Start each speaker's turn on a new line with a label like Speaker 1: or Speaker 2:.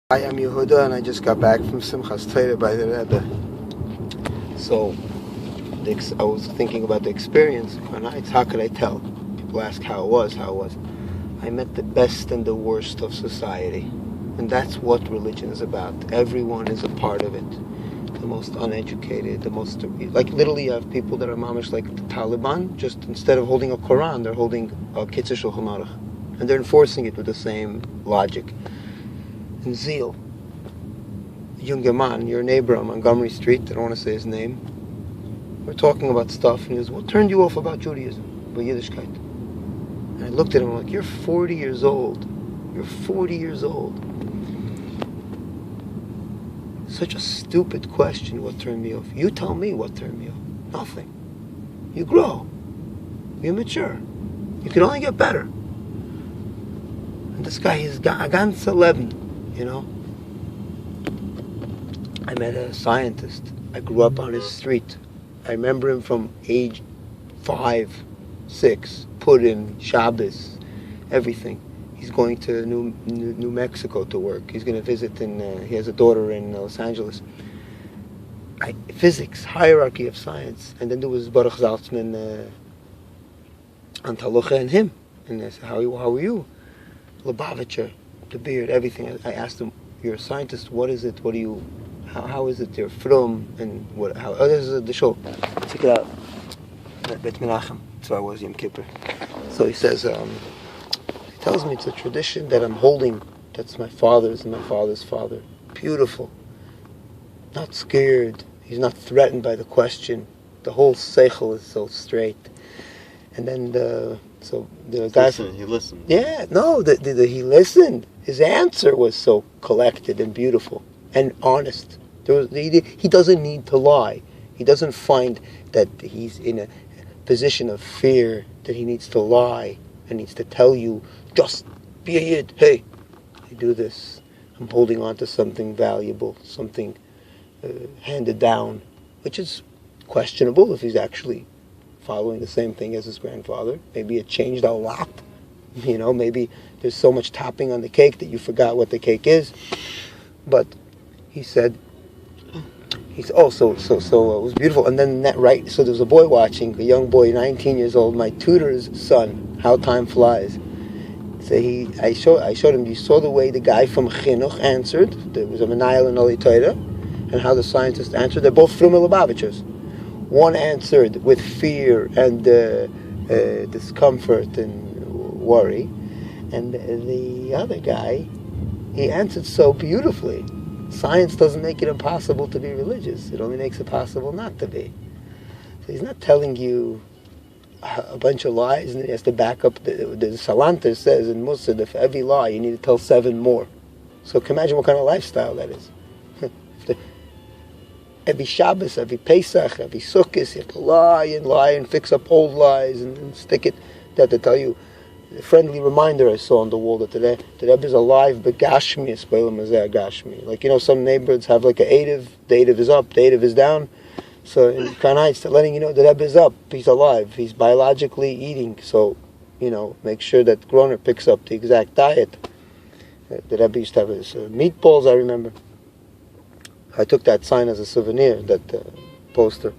Speaker 1: Hi, I'm Yehuda, and I just got back from Simchas Torah by the Rebbe. So, I was thinking about the experience. How could I tell? People ask how it was. I met the best and the worst of society. And that's what religion is about. Everyone is a part of it. The most uneducated, the most... Like, literally, you have people that are mamish like the Taliban. Just instead of holding a Quran, they're holding a Kitzur Shulchan Aruch. And they're enforcing it with the same logic and zeal. A younger man, your neighbor on Montgomery Street, I don't want to say his name, we're talking about stuff, and he goes, what turned you off about Judaism? About Yiddishkeit? And I looked at him, I'm like, you're 40 years old. You're 40 years old. Such a stupid question, what turned me off? You tell me what turned me off. Nothing. You grow. You mature. You can only get better. And this guy is ganz 11. You know, I met a scientist. I grew up on his street. I remember him from age 5, 6, Purim, Shabbos, everything. He's going to New Mexico to work. He's going to visit he has a daughter in Los Angeles. Physics, hierarchy of science. And then there was Baruch Zaltzman, Antalucha, and him. And I said, how are you? Lubavitcher. The beard, everything. I asked him, you're a scientist, what is it? What do you, how is it you're from? And what, how, this is the show. Check it out. Bet Menachem. So I was Yom Kippur. So he says, he tells me it's a tradition that I'm holding. That's my father's and my father's father. Beautiful. Not scared. He's not threatened by the question. The whole seichel is so straight. And then the guy...
Speaker 2: He listened.
Speaker 1: Yeah, no, he listened. His answer was so collected and beautiful and honest. He doesn't need to lie. He doesn't find that he's in a position of fear, that he needs to lie and needs to tell you, just be a yid. Hey, I do this. I'm holding on to something valuable, something handed down, which is questionable if he's actually following the same thing as his grandfather. Maybe it changed a lot. You know, maybe there's so much topping on the cake that you forgot what the cake is. But he said, it was beautiful. And then so there was a boy watching, a young boy, 19 years old, my tutor's son, how time flies. So I showed him, you saw the way the guy from Chinuch answered. There was a Menayel and Oli Torah, and how the scientist answered. They're both from Lubavitchers. One answered with fear and discomfort and worry, and the other guy, he answered so beautifully. Science doesn't make it impossible to be religious. It only makes it possible not to be. So he's not telling you a bunch of lies, and he has to back up. The Salanter says in Musa that for every lie you need to tell 7 more. So can you imagine what kind of lifestyle that is? Every Shabbos, every Pesach, every Sukkot, you have to lie and fix up old lies and stick it. They have to tell you. A friendly reminder I saw on the wall that the Rebbe is alive, but Gashmi is Gashmi. Like, you know, some neighborhoods have like a Eitiv. The Eitiv is up, the Eitiv is down. So in Kanai, they're letting you know the Rebbe is up, he's alive, he's biologically eating. So, you know, make sure that Groner picks up the exact diet. The Rebbe used to have his meatballs, I remember. I took that sign as a souvenir, that poster.